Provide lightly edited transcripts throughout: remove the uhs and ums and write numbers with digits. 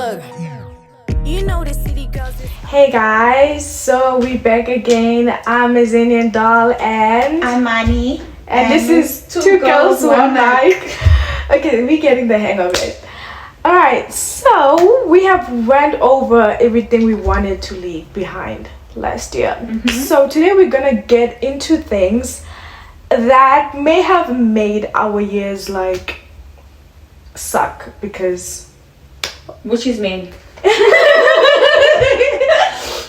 Look, you know the city girls is. Hey guys, so we back again. I'm Azanian Doll and I'm Mani. and this is Two Girls One Mic. Okay, we getting the hang of it. Alright, so we have went over everything we wanted to leave behind last year. So today we're gonna get into things that may have made our years like suck because Which is men.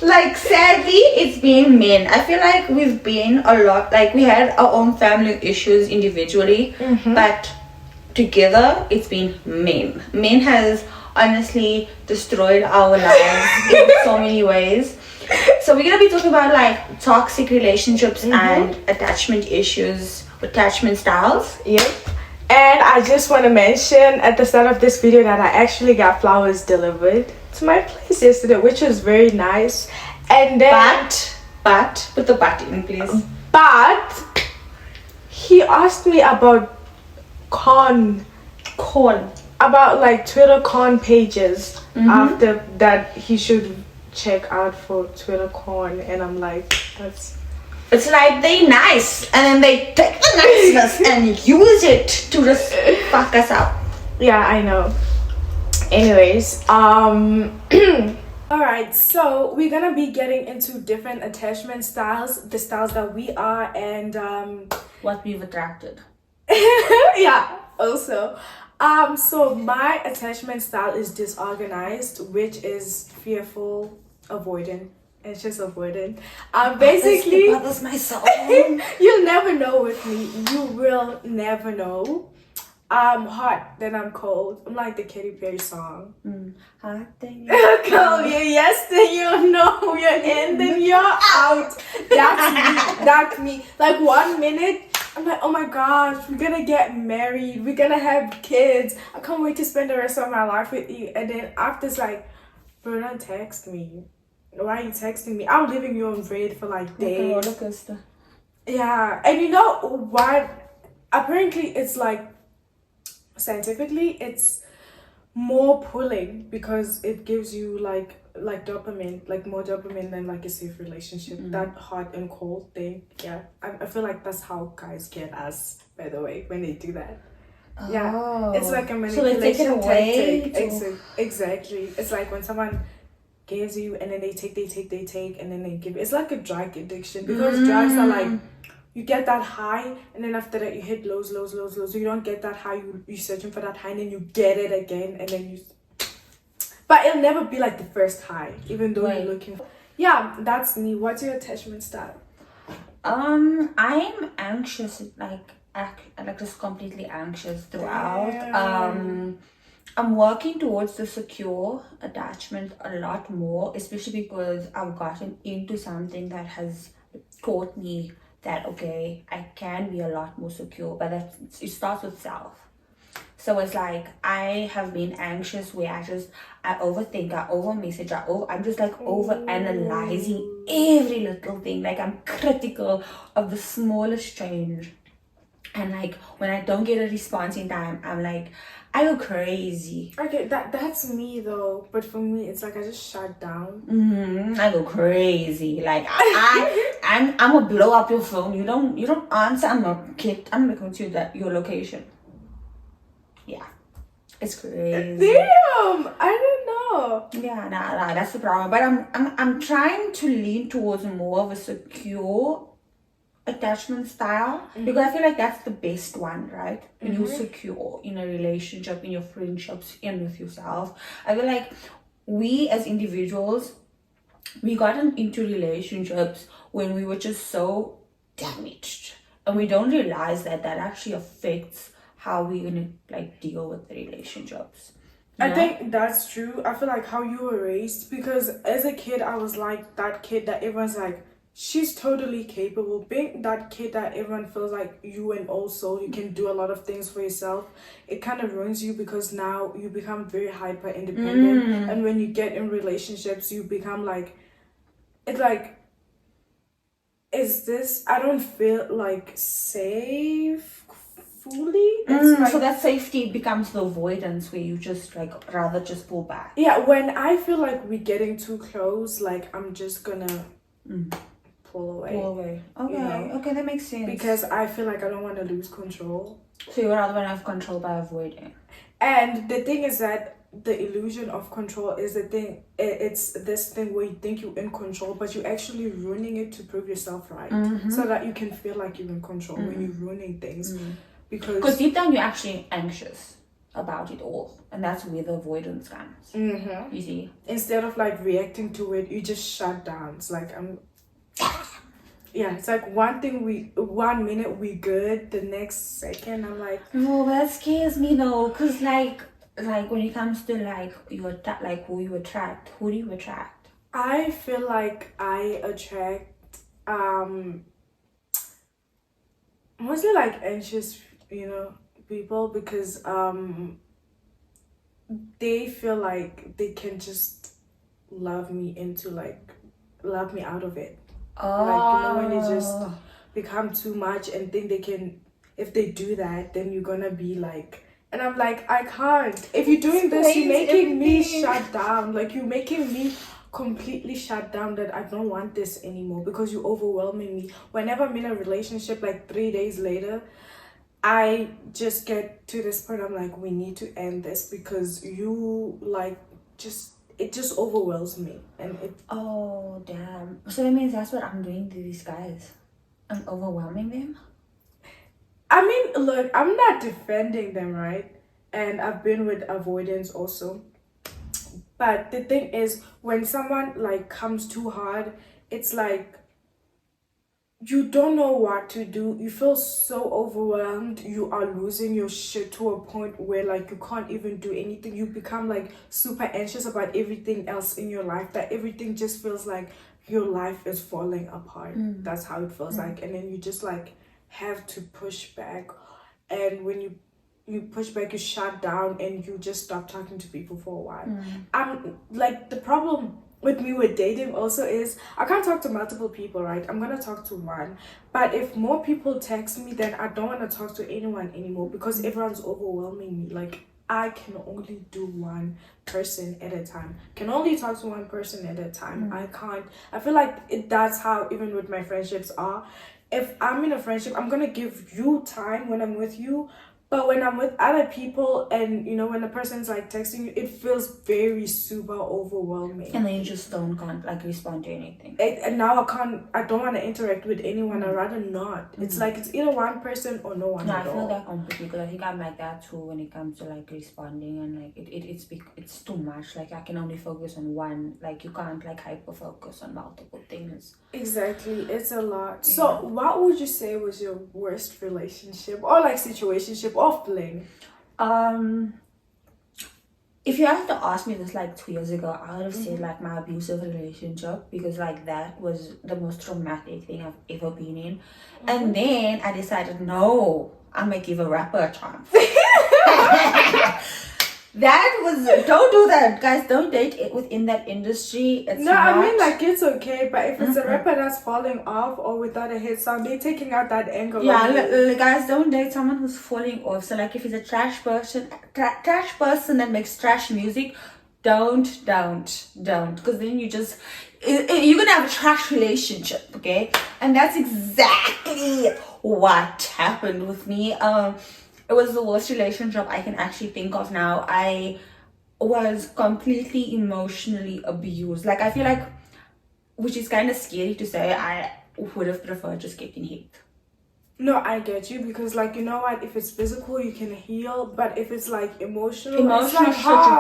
Like, sadly, it's been men. I feel like we've been a lot, like, we had our own family issues individually, but together, it's been men. Men has honestly destroyed our lives in so many ways. So we're gonna be talking about like toxic relationships and attachment issues, attachment styles. Yep. And I just want to mention at the start of this video that I actually got flowers delivered to my place yesterday, which was very nice. And then But put the but in, please. but he asked me about con about like Twitter con pages after that he should check out for Twitter con, and I'm like, that's It's like they nice and then they take the niceness and use it to just fuck us up. yeah, I know. Anyways, alright, so we're gonna be getting into different attachment styles, the styles that we are, and What we've attracted. yeah, also. So my attachment style is disorganized, which is fearful, avoidant. It's just avoidant. Basically, It bothers my soul. you'll never know with me. You will never know. I'm hot, then I'm cold. I'm like the Katy Perry song. Hot thing. Call you yes, then you know you're in, then you're out. That's me. That's me. Like 1 minute, I'm like, oh my gosh, we're gonna get married. We're gonna have kids. I can't wait to spend the rest of my life with you. And then after it's like, bro, don't text me. Why are you texting me? I'm leaving you on red for like days. Like a roller coaster. Yeah, and you know what? Apparently, it's like scientifically, it's more pulling because it gives you like dopamine, like more dopamine than like a safe relationship. That hot and cold thing. Yeah, I feel like that's how guys get us. By the way, when they do that. Yeah, it's like a manipulation tactic. Exactly. It's like when someone gives you and then they take and then they give. It's like a drug addiction because drugs are like you get that high and then after that you hit lows. You don't get that high, you're searching for that high and then you get it again and then you. But it'll never be like the first high, even though you're looking for. Yeah, that's me. What's your attachment style? I'm anxious, like just completely anxious throughout. Yeah. I'm working towards the secure attachment a lot more, especially because I've gotten into something that has taught me that okay, I can be a lot more secure, but it starts with self. So it's like I have been anxious where I overthink, I over message, I'm just like over analyzing every little thing. Like I'm critical of the smallest change. And like when I don't get a response in time, I'm like, I go crazy. Okay, that's me though. But for me, it's like I just shut down. I go crazy. Like I'm gonna blow up your phone. You don't answer. I'm not going to your location. Yeah, it's crazy. Damn, I didn't know. Yeah, nah, that's the problem. But I'm trying to lean towards more of a secure attachment style because I feel like that's the best one, right? When you're secure in a relationship, in your friendships, and with yourself. I feel like we as individuals, we gotten into relationships when we were just so damaged, and we don't realize that actually affects how we're gonna like deal with the relationships. I think that's true. I feel like how you were raised, because as a kid I was like that kid that everyone's like, she's totally capable. Being that kid that everyone feels like you, and also you can do a lot of things for yourself, it kind of ruins you because now you become very hyper independent, and when you get in relationships you become like, it's like, is this, I don't feel like safe fully. It's like, so that safety becomes the avoidance where you just like rather just pull back. yeah, when I feel like we're getting too close, like I'm just gonna pull away. Pull away. Okay, okay, that makes sense. Because I feel like I don't want to lose control. So you rather want to have control by avoiding. And the thing is that the illusion of control is the thing. It's this thing where you think you're in control, but you're actually ruining it to prove yourself right, so that you can feel like you're in control when you're ruining things. Because deep down you're actually anxious about it all, and that's where the avoidance comes. You see, instead of like reacting to it, you just shut down. It's like yeah, it's like one minute we good, the next second I'm like, no, that scares me though, cause like when it comes to like like who do you attract? I feel like I attract mostly like anxious, people, because they feel like they can just love me out of it. Like, when they just become too much and think they can, if they do that, then you're gonna be like, and I'm like, I can't. If you're doing this, you're making me shut down. Like, you're making me completely shut down, that I don't want this anymore because you're overwhelming me. Whenever I'm in a relationship, like 3 days later, I just get to this point, I'm like, we need to end this because you it just overwhelms me. And it oh damn, so that means that's what I'm doing to these guys. I'm overwhelming them. I mean, look, I'm not defending them, right? And I've been with avoidance also. But the thing is, when someone like comes too hard, it's like you don't know what to do. You feel so overwhelmed. You are losing your shit to a point where like you can't even do anything. You become like super anxious about everything else in your life, that everything just feels like your life is falling apart. That's how it feels like. And then you just like have to push back. And when you push back, you shut down and you just stop talking to people for a while. I'm like, the problem with me with dating also is I can't talk to multiple people, right? I'm gonna talk to one. But if more people text me, then I don't want to talk to anyone anymore because everyone's overwhelming me. Like, I can only do one person at a time. Can only talk to one person at a time. I can't. I feel like that's how even with my friendships are. If I'm in a friendship, I'm gonna give you time when I'm with you. But when I'm with other people and, when the person's like texting you, it feels very super overwhelming. And then you just can't like respond to anything. And now I don't want to interact with anyone. I'd rather not. It's like, it's either one person or no one at all. I feel that completely, because I think I'm like that too when it comes to like responding, and like it's too much. Like, I can only focus on one. Like, you can't like hyper focus on multiple things. Exactly, it's a lot. Yeah. So what would you say was your worst relationship or like situationship or fling? If you had to ask me this like 2 years ago, I would have said like my abusive relationship, because like that was the most traumatic thing I've ever been in. And then I decided, no, I'm gonna give a rapper a chance. That was, don't do that, guys. Don't date it within that industry. It's no, not, I mean, like, it's okay, but if it's a rapper that's falling off or without a hit song, they're taking out that angle. Yeah, guys, don't date someone who's falling off. So like, if he's a trash person that makes trash music, don't, because then you're gonna have a trash relationship, okay? And that's exactly what happened with me. It was the worst relationship I can actually think of now. I was completely emotionally abused. Like, I feel like, which is kind of scary to say, I would have preferred just getting hit. No, I get you, because like, you know what, if it's physical you can heal, but if it's like emotional like shit, you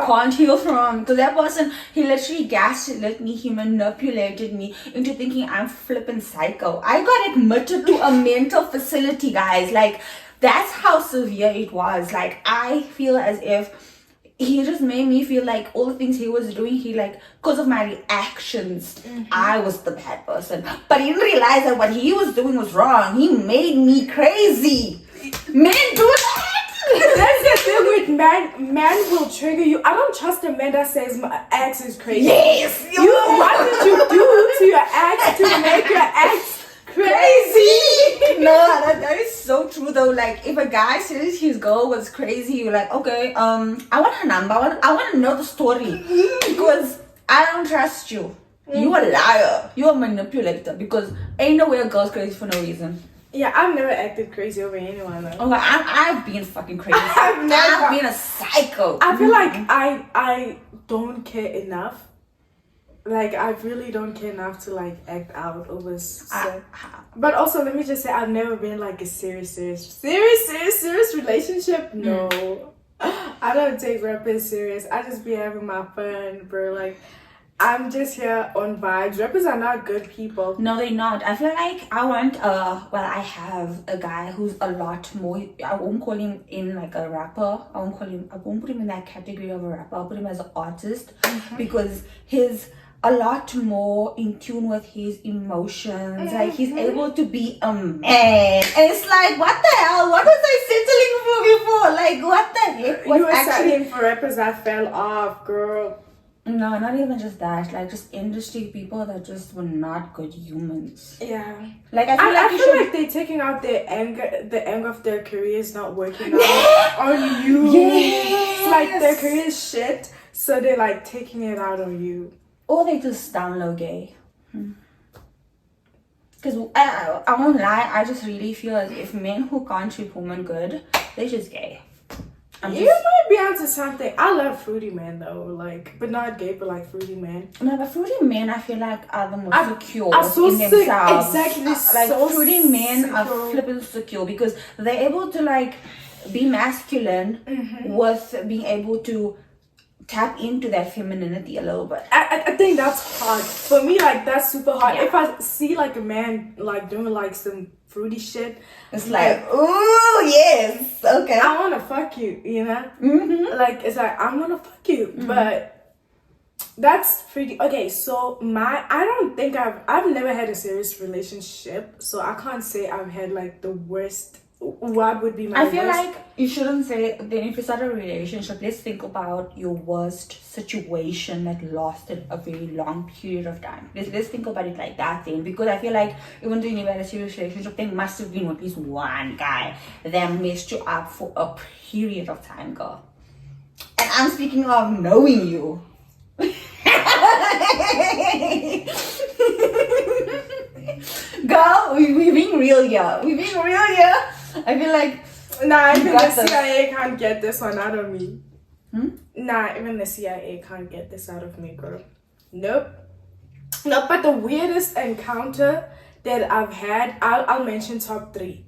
can't heal from. Because that person, he literally gaslit me, he manipulated me into thinking I'm flippin' psycho. I got admitted to a mental facility, guys. Like, that's how severe it was. Like, I feel as if he just made me feel like all the things he was doing, because of my reactions, I was the bad person. But he didn't realize that what he was doing was wrong. He made me crazy. Men do that. That's the thing with men. Men will trigger you. I don't trust a man that says my ex is crazy. Yes. What did you do to your ex to make your ex crazy. No, that is so true though. Like if a guy says his girl was crazy, you're like, okay, I want her number. I want to know the story because I don't trust you. You a liar. You a manipulator because ain't no way a girl's crazy for no reason. Yeah, I've never acted crazy over anyone though. Oh, I've been fucking crazy. I've been a psycho. I feel like I don't care enough. Like I really don't care enough to like act out over sex. But also let me just say I've never been like a serious relationship. No. I don't take rappers serious. I just be having my fun, bro. Like I'm just here on vibes. Rappers are not good people. No, they're not. I feel like I have a guy who's a lot more, I won't call him in like a rapper. I won't put him in that category of a rapper. I'll put him as an artist because he's a lot more in tune with his emotions. Like he's able to be a man. And it's like, what the hell? What was I settling for before? Like what the heck? You were settling for rappers that fell off, girl. No, not even just that. Like just industry people that just were not good humans. Yeah. Like I feel like they're taking out their anger. The anger of their careers not working out on you. Yes. It's like their career is shit, so they're like taking it out on you. Or they just down low gay. Because I won't lie, I just really feel as if men who can't treat women good, they're just gay. You might be onto something. I love fruity men though, like, but not gay, but like fruity men. No, but fruity men, I feel like are the most secure so in themselves. Exactly. Like so fruity men secure. are flipping secure because they're able to like be masculine with being able to tap into that femininity a little bit. I think that's hard for me. Like that's super hard. Yeah. If I see like a man like doing like some fruity shit, It's like, ooh, yes, okay. I wanna fuck you, you know? Like it's like I wanna fuck you, but that's pretty okay. So I've never had a serious relationship, so I can't say I've had like the worst. What would be my I feel worst? like you shouldn't say, then if you start a relationship, let's think about your worst situation that lasted a very long period of time. Let's think about it like that then, because I feel like even though you never had a serious relationship, there must have been at least one guy that messed you up for a period of time, girl. And I'm speaking of knowing you. Girl, we're being real here. I feel like Nah, even the this. CIA can't get this one out of me. Nah, even the CIA can't get this out of me, girl. Nope. No, but the weirdest encounter that I've had, I'll mention top 3.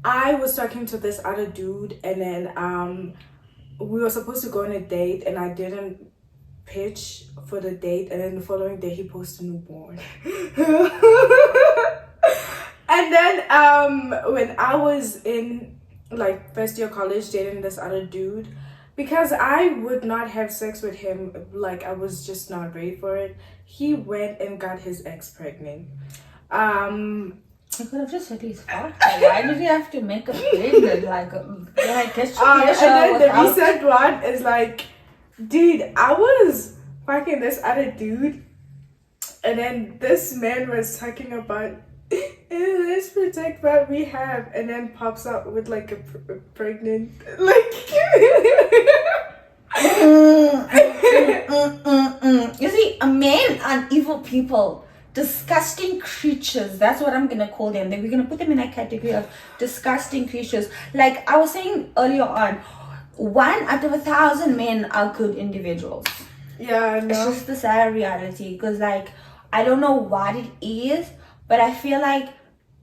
I was talking to this other dude, and then we were supposed to go on a date, and I didn't pitch for the date, and then the following day he posted a newborn. And then when I was in like first year college dating this other dude, because I would not have sex with him, like I was just not ready for it, he went and got his ex pregnant. I could have just said he's fucked. Why did you have to make a pregnant? Like and then the recent one is like, dude, I was fucking this other dude, and then this man was talking about, let's protect what we have, and then pops up with like a pregnant, like. You see, men are evil people. Disgusting creatures. That's what I'm gonna call them. Then we're gonna put them in that category of disgusting creatures. Like I was saying earlier on, 1 out of 1,000 men are good individuals. Yeah, I know. It's just the sad reality. Because like I don't know what it is, but I feel like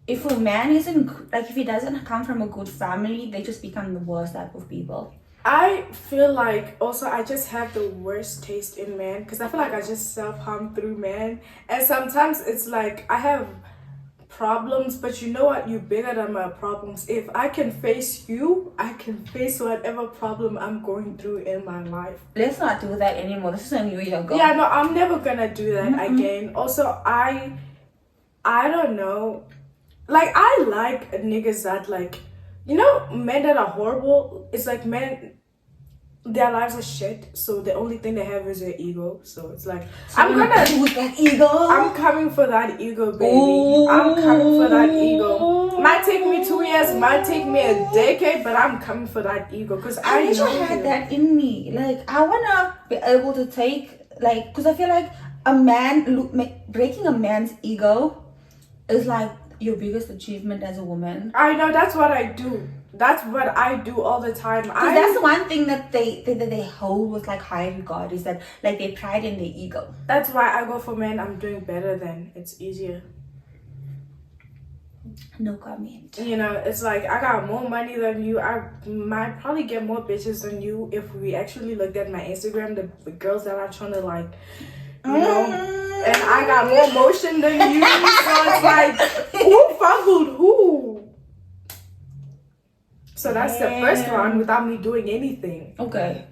if a man isn't like, if he doesn't come from a good family, they just become the worst type of people. I feel like also I just have the worst taste in men, because I feel like I just self-harm through men, and sometimes it's like I have problems, but you know what, you're bigger than my problems. If I can face you, I can face whatever problem I'm going through in my life. Let's not do that anymore. This is a new year, girl. Yeah, no, I'm never gonna do that again. Also, I don't know, like I like niggas that like, you know, men that are horrible. It's like men, their lives are shit, so the only thing they have is their ego. So it's like So I'm gonna lose that ego. I'm coming for that ego, baby. I'm coming for that ego. Might take me 2 years, might take me a decade, but I'm coming for that ego because I wish know I had you. that in me. Like, I wanna be able to take, like, because I feel like a man breaking a man's ego is like your biggest achievement as a woman. I know, that's what I do. That's what I do all the time. Because that's one thing that they hold with like high regard, is that like they pride in their ego. That's why I go for men I'm doing better than. It's easier. No comment. You know, it's like I got more money than you. I might probably get more bitches than you if we actually looked at my Instagram, the girls that are trying to like, you know, and I got more motion than you. So it's like, who fumbled who? So that's the first one without me doing anything. Okay,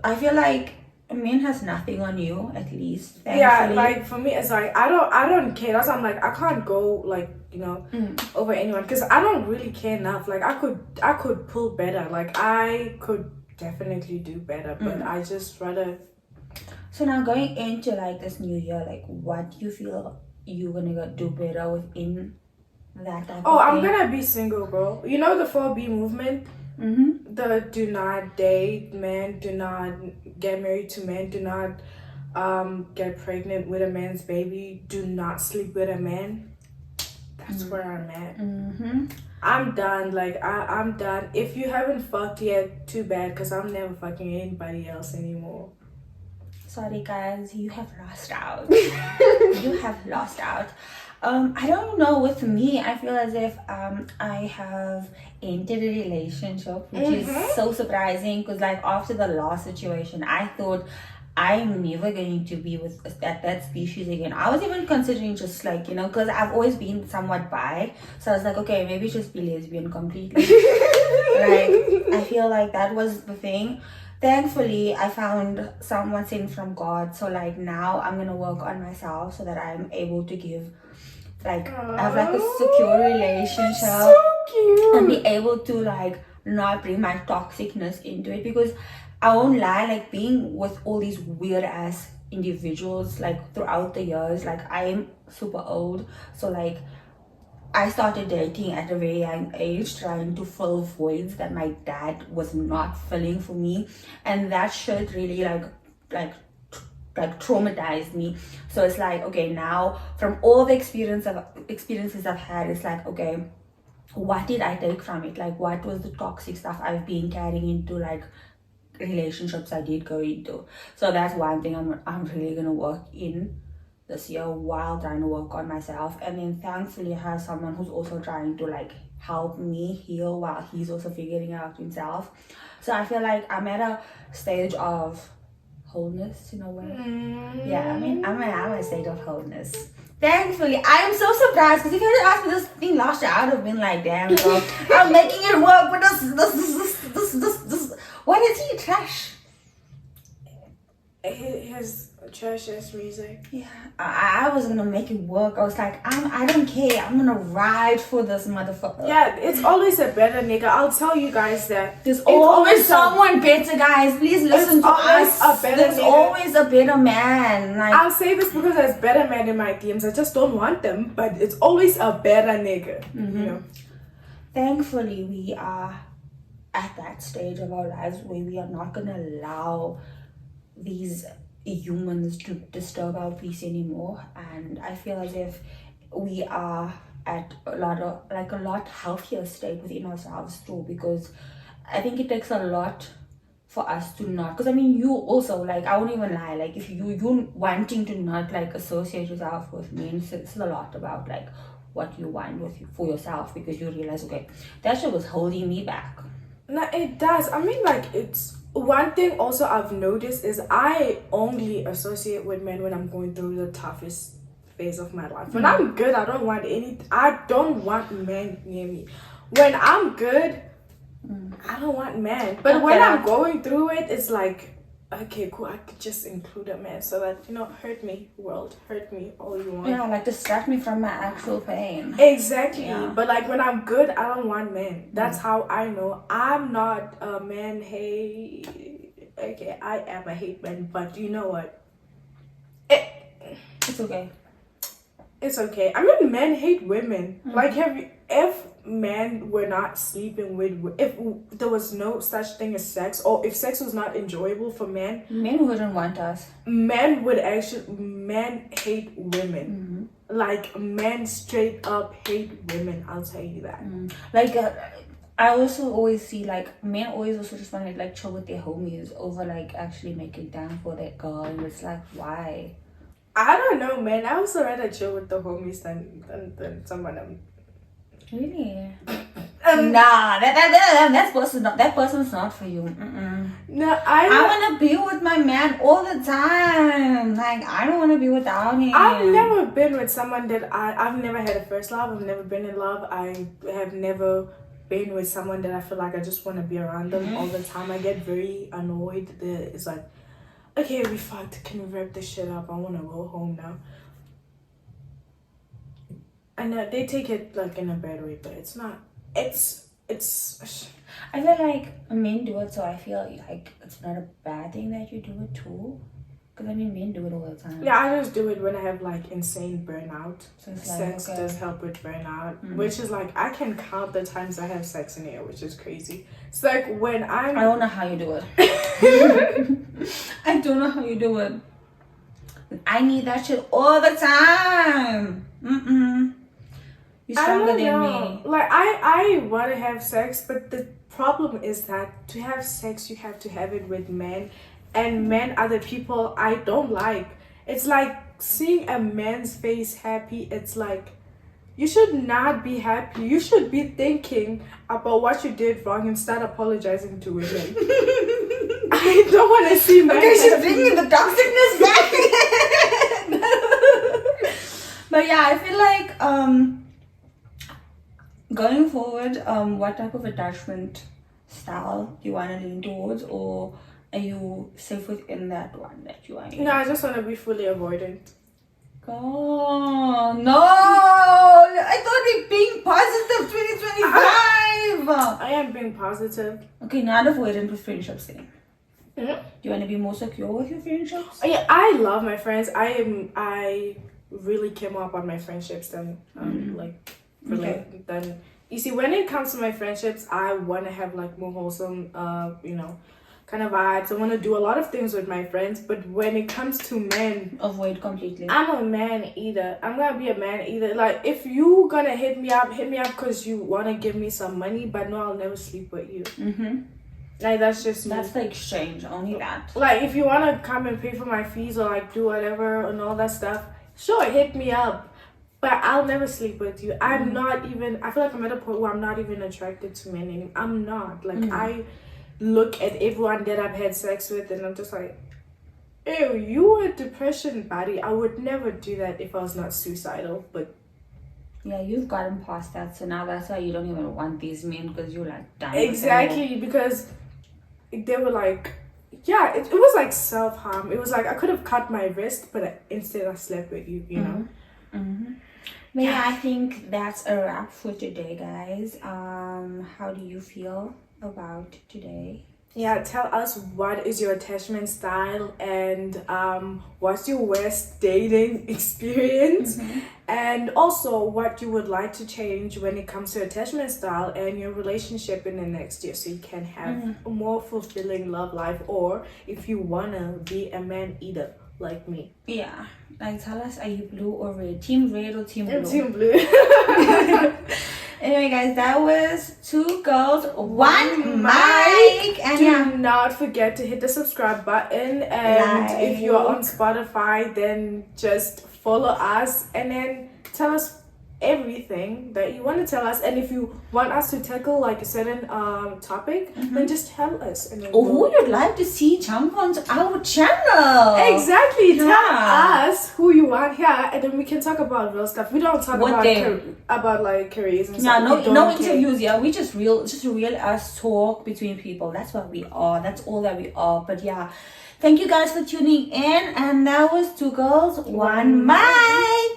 I feel like a man has nothing on you, at least. Thankfully. Yeah, like for me, it's like I don't care. That's why I'm like I can't go like, you know, over anyone because I don't really care enough. Like I could pull better. Like I could definitely do better, but I just rather. So now going into like this new year, like what do you feel you're gonna do better within that type of I'm thing? gonna be single, bro. You know the 4B movement? The do not date men, do not get married to men, do not get pregnant with a man's baby, do not sleep with a man. That's where I'm at. I'm done. Like I'm done. If you haven't fucked yet, too bad, because I'm never fucking anybody else anymore. Sorry guys, you have lost out. You have lost out. I don't know, with me, I feel as if I have entered a relationship, which is so surprising because like after the last situation, I thought I'm never going to be with that species again. I was even considering just like, you know, because I've always been somewhat bi, so I was like, okay, maybe just be lesbian completely. Like, I feel like that was the thing. Thankfully, I found someone sent from God, so like now I'm gonna work on myself so that I'm able to give, like, have like a secure relationship, So cute. and be able to like not bring my toxicness into it, because I won't lie, like being with all these weird ass individuals like throughout the years, like I'm super old, so like I started dating at a very young age, trying to fill voids that my dad was not filling for me, and that shit really like traumatized me. So it's like, okay, now from all the experiences I've had, it's like, okay, what did I take from it? Like, what was the toxic stuff I've been carrying into like relationships I did go into? So that's one thing I'm really gonna work in this year while trying to work on myself. And then thankfully I have someone who's also trying to like help me heal while he's also figuring out himself. So I feel like I'm at a stage of wholeness in a way. Yeah, I mean, I'm a state of wholeness. Thankfully, I am so surprised, because if you had asked me this thing last year, I would have been like, damn, bro, I'm making it work with this. What is he, trash? His trash ass music. Yeah, I was gonna make it work. I was like, I don't care. I'm gonna ride for this motherfucker. Yeah, it's always a better nigga. I'll tell you guys that. There's always someone better, guys. Please listen to us. There's always a better man. Like, I'll say this because there's better men in my DMs. I just don't want them, but it's always a better nigga. You know. Thankfully, we are at that stage of our lives where we are not gonna allow these humans to disturb our peace anymore, and I feel as if we are at a lot healthier state within ourselves too, because I think it takes a lot for us to not, because I mean, you also, like, I won't even lie, like if you wanting to not like associate yourself with men, it's a lot about like what you want for yourself, because you realize, okay, that shit was holding me back. No, it does. I mean, like, it's one thing also I've noticed is I only associate with men when I'm going through the toughest phase of my life. When I'm good, I don't want men near me. When I'm good, I don't want men. But when I'm going through it, it's like, okay, cool, I could just include a man so that, you know, hurt me, world, hurt me all you want. Yeah, like distract me from my actual pain. Exactly. Yeah. But like when I'm good, I don't want men. That's how I know I'm not a man. Hey, okay, I am a hate man, but you know what? It's okay. It's okay. I mean, men hate women. Like, if men were not sleeping with, if there was no such thing as sex, or if sex was not enjoyable for men, Men wouldn't want us. men hate women. Like, men straight up hate women. I'll tell you that. Like, I also always see like men always also just want to like chill with their homies over like actually making time for that girl, and it's like, why? I don't know, man. I also rather chill with the homies than someone else. Really? Nah, that person's not for you. No, I wanna be with my man all the time. Like, I don't wanna be without him. I've never been with someone that I've never had a first love. I've never been in love. I have never been with someone that I feel like I just want to be around them all the time. I get very annoyed that it's like, okay, we fucked. Can we wrap this shit up? I want to go home now. And they take it like in a bad way, but it's not. It's. I feel like men do it, so I feel like it's not a bad thing that you do it too. Because I mean, men do it all the time. Yeah, I just do it when I have like insane burnout. So it's Sex like, okay. does help with burnout, which is like I can count the times I have sex in a year, which is crazy. It's like when I don't know how you do it. I don't know how you do it. I need that shit all the time. You're stronger than me. Like I want to have sex, but the problem is that to have sex, you have to have it with men. And men are the people I don't like. It's like seeing a man's face happy. It's like, you should not be happy. You should be thinking about what you did wrong and start apologizing to women. I don't want to see men. Okay, she's bringing the toxicness back. But yeah, I feel like going forward, what type of attachment style do you want to lean towards, or are you safe within that one that you are in? No, I just want to be fully avoidant. Oh, no! I thought we being positive 2025! I am being positive. Okay, not avoidant with friendships then. Mm-hmm. Do you want to be more secure with your friendships? Yeah, I love my friends. I really came up on my friendships than than you see, when it comes to my friendships, I want to have like more wholesome kind of vibes. I want to do a lot of things with my friends, but when it comes to men, Avoid completely. I'm a man eater. I'm gonna be a man eater. Like, if you gonna hit me up because you want to give me some money, but no, I'll never sleep with you. Like, that's just me. That's the exchange, only that. Like, if you want to come and pay for my fees or like do whatever and all that stuff, sure, hit me up, but I'll never sleep with you. I'm not even, I feel like I'm at a point where I'm not even attracted to men anymore. I'm not. Like, I look at everyone that I've had sex with and I'm just like, ew, you a depression body. I would never do that if I was not suicidal, but yeah, you've gotten past that, so now that's why you don't even want these men, because you're like done. exactly, because they were like, yeah, it was like self-harm. It was like I could have cut my wrist, but instead I slept with you, you know. But yeah, I think that's a wrap for today, guys. How do you feel about today? Yeah, tell us what is your attachment style and what's your worst dating experience, and also what you would like to change when it comes to attachment style and your relationship in the next year, so you can have a more fulfilling love life, or if you wanna be a man eater like me. Yeah, like tell us, are you blue or red? Team red or team blue? Team blue. Anyway, guys, that was 2 girls, 1 mic. And do not forget to hit the subscribe button, and if you're on Spotify, then just follow us and then tell us everything that you want to tell us. And if you want us to tackle like a certain topic, then just tell us, and then who you'd like to see jump onto our channel. Exactly. Tell us who you want here, and then we can talk about real stuff. We don't talk about like careers and stuff. No interviews. Yeah, we just real us talk between people. That's what we are. That's all that we are. But yeah, thank you guys for tuning in, and that was 2 girls, 1 mic.